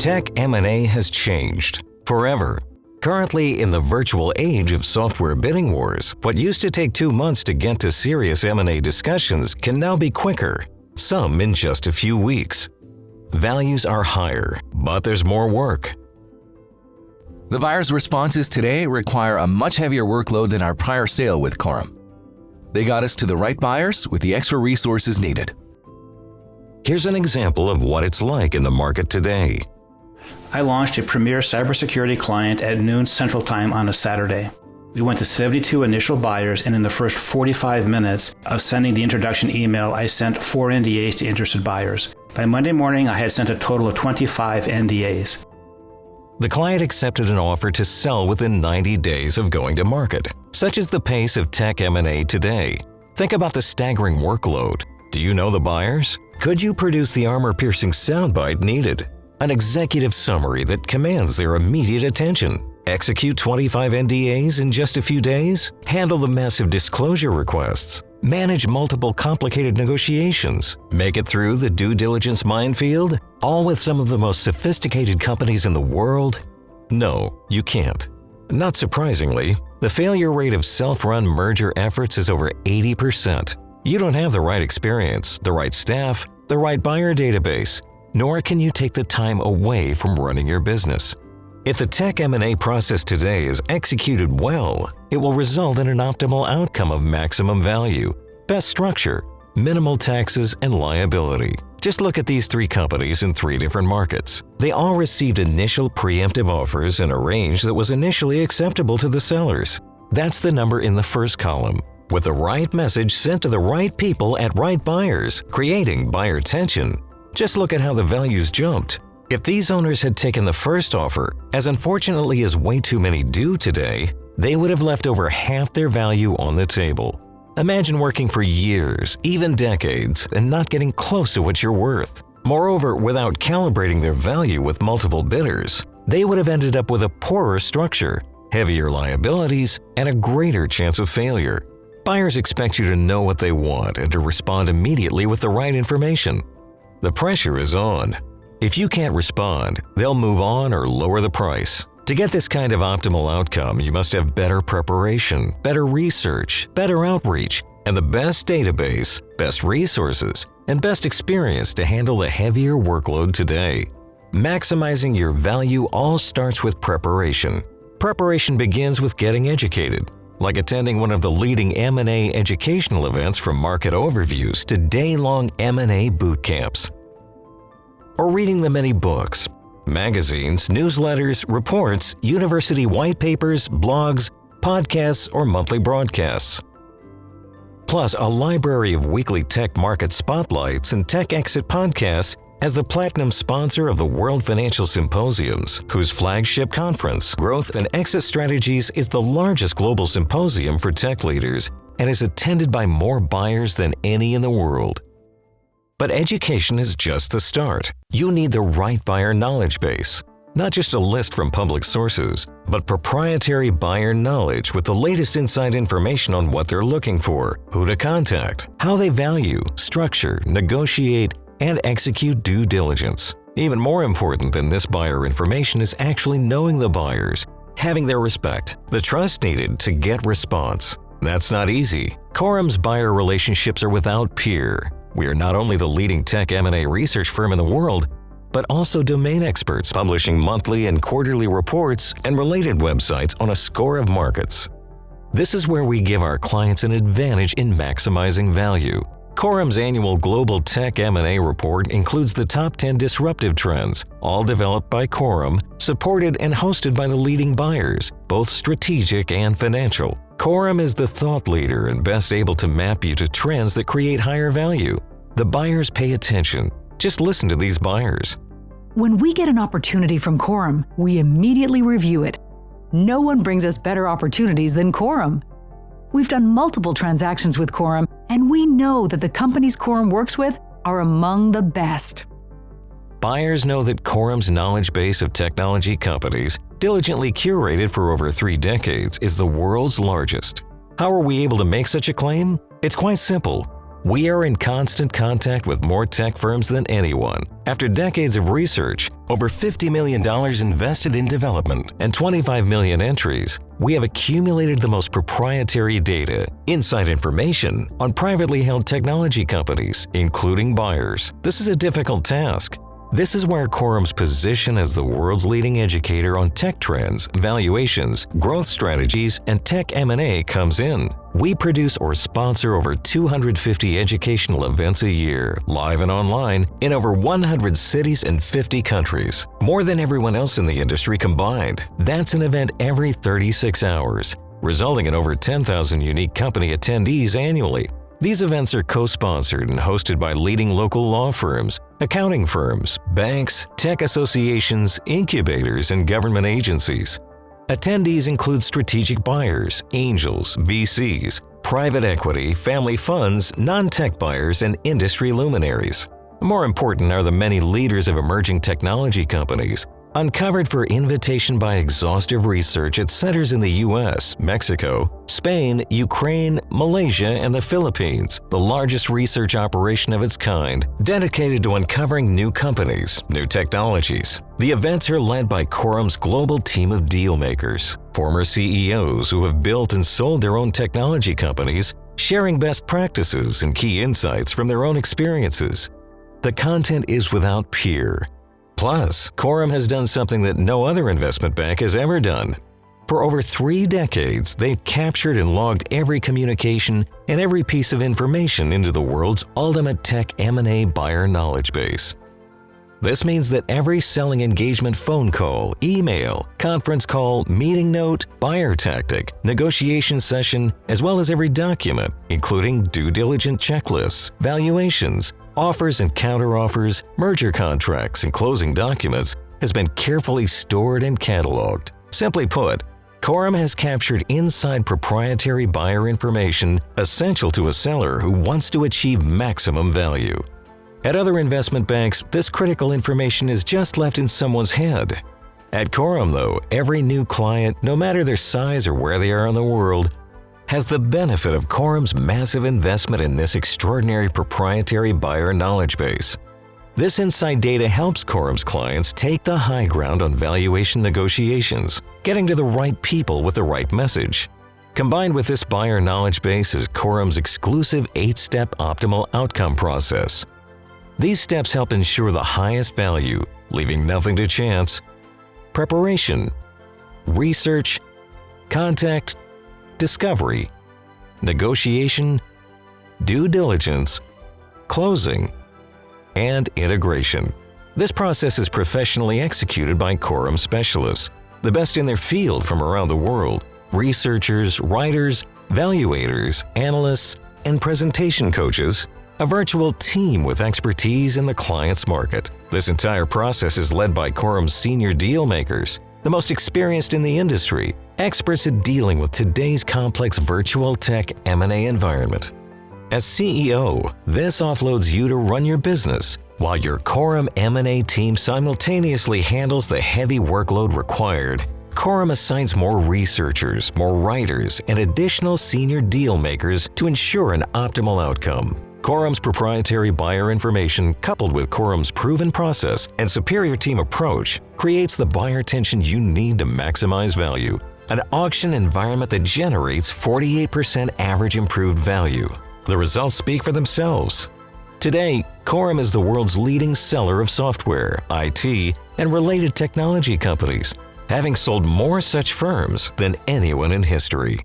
Tech M&A has changed forever. Currently, in the virtual age of software bidding wars, what used to take 2 months to get to serious M&A discussions can now be quicker, some in just a few weeks. Values are higher, but there's more work. The buyer's responses today require a much heavier workload than our prior sale with Corum. They got us to the right buyers with the extra resources needed. Here's an example of what it's like in the market today. I launched a premier cybersecurity client at noon Central Time on a Saturday. We went to 72 initial buyers, and in the first 45 minutes of sending the introduction email, I sent 4 NDAs to interested buyers. By Monday morning, I had sent a total of 25 NDAs. The client accepted an offer to sell within 90 days of going to market. Such is the pace of tech M&A today. Think about the staggering workload. Do you know the buyers? Could you produce the armor-piercing soundbite needed? An executive summary that commands their immediate attention? Execute 25 NDAs in just a few days? Handle the massive disclosure requests? Manage multiple complicated negotiations? Make it through the due diligence minefield? All with some of the most sophisticated companies in the world? No, you can't. Not surprisingly, the failure rate of self-run merger efforts is over 80%. You don't have the right experience, the right staff, the right buyer database, nor can you take the time away from running your business. If the tech M&A process today is executed well, it will result in an optimal outcome of maximum value, best structure, minimal taxes, and liability. Just look at these 3 companies in 3 different markets. They all received initial preemptive offers in a range that was initially acceptable to the sellers. That's the number in the first column, with the right message sent to the right people at right buyers, creating buyer tension. Just look at how the values jumped. If these owners had taken the first offer, as unfortunately as way too many do today, they would have left over half their value on the table. Imagine working for years, even decades, and not getting close to what you're worth. Moreover, without calibrating their value with multiple bidders, they would have ended up with a poorer structure, heavier liabilities, and a greater chance of failure. Buyers expect you to know what they want and to respond immediately with the right information. The pressure is on. If you can't respond, they'll move on or lower the price. To get this kind of optimal outcome, you must have better preparation, better research, better outreach, and the best database, best resources, and best experience to handle the heavier workload today. Maximizing your value all starts with preparation. Preparation begins with getting educated, like attending one of the leading M&A educational events from market overviews to day-long M&A boot camps. Or reading the many books, magazines, newsletters, reports, university white papers, blogs, podcasts, or monthly broadcasts. Plus, a library of weekly tech market spotlights and tech exit podcasts as the platinum sponsor of the World Financial Symposiums, whose flagship conference, Growth and Exit Strategies, is the largest global symposium for tech leaders and is attended by more buyers than any in the world. But education is just the start. You need the right buyer knowledge base. Not just a list from public sources, but proprietary buyer knowledge with the latest inside information on what they're looking for, who to contact, how they value, structure, negotiate, and execute due diligence. Even more important than this buyer information is actually knowing the buyers, having their respect, the trust needed to get response. That's not easy. Corum's buyer relationships are without peer. We are not only the leading tech M&A research firm in the world, but also domain experts publishing monthly and quarterly reports and related websites on a score of markets. This is where we give our clients an advantage in maximizing value. Corum's annual Global Tech M&A report includes the top 10 disruptive trends, all developed by Corum, supported and hosted by the leading buyers, both strategic and financial. Corum is the thought leader and best able to map you to trends that create higher value. The buyers pay attention. Just listen to these buyers. When we get an opportunity from Corum, we immediately review it. No one brings us better opportunities than Corum. We've done multiple transactions with Corum, and we know that the companies Corum works with are among the best. Buyers know that Corum's knowledge base of technology companies, diligently curated for over 3 decades, is the world's largest. How are we able to make such a claim? It's quite simple. We are in constant contact with more tech firms than anyone. After decades of research, over $50 million invested in development, and 25 million entries, we have accumulated the most proprietary data, inside information on privately held technology companies, including buyers. This is a difficult task. This is where Corum's position as the world's leading educator on tech trends, valuations, growth strategies, and tech M&A comes in. We produce or sponsor over 250 educational events a year, live and online, in over 100 cities and 50 countries. More than everyone else in the industry combined. That's an event every 36 hours, resulting in over 10,000 unique company attendees annually. These events are co-sponsored and hosted by leading local law firms, accounting firms, banks, tech associations, incubators, and government agencies. Attendees include strategic buyers, angels, VCs, private equity, family funds, non-tech buyers, and industry luminaries. More important are the many leaders of emerging technology companies, uncovered for invitation by exhaustive research at centers in the US, Mexico, Spain, Ukraine, Malaysia, and the Philippines, the largest research operation of its kind, dedicated to uncovering new companies, new technologies. The events are led by Corum's global team of deal makers, former CEOs who have built and sold their own technology companies, sharing best practices and key insights from their own experiences. The content is without peer. Plus, Corum has done something that no other investment bank has ever done. For over 3 decades, they've captured and logged every communication and every piece of information into the world's ultimate tech M&A buyer knowledge base. This means that every selling engagement phone call, email, conference call, meeting note, buyer tactic, negotiation session, as well as every document, including due diligence checklists, valuations, offers and counteroffers, merger contracts, and closing documents, has been carefully stored and cataloged. Simply put, Corum has captured inside proprietary buyer information essential to a seller who wants to achieve maximum value. At other investment banks, this critical information is just left in someone's head. At Corum, though, every new client, no matter their size or where they are in the world, has the benefit of Corum's massive investment in this extraordinary proprietary buyer knowledge base. This inside data helps Corum's clients take the high ground on valuation negotiations, getting to the right people with the right message. Combined with this buyer knowledge base is Corum's exclusive 8-step optimal outcome process. These steps help ensure the highest value, leaving nothing to chance. Preparation, research, contact, discovery, negotiation, due diligence, closing, and integration. This process is professionally executed by Corum specialists, the best in their field from around the world, researchers, writers, valuators, analysts, and presentation coaches, a virtual team with expertise in the client's market. This entire process is led by Corum's senior deal makers, the most experienced in the industry, experts at dealing with today's complex virtual tech M&A environment. As CEO, this offloads you to run your business, while your Corum M&A team simultaneously handles the heavy workload required. Corum assigns more researchers, more writers, and additional senior deal makers to ensure an optimal outcome. Corum's proprietary buyer information, coupled with Corum's proven process and superior team approach, creates the buyer attention you need to maximize value. An auction environment that generates 48% average improved value. The results speak for themselves. Today, Corum is the world's leading seller of software, IT, and related technology companies, having sold more such firms than anyone in history.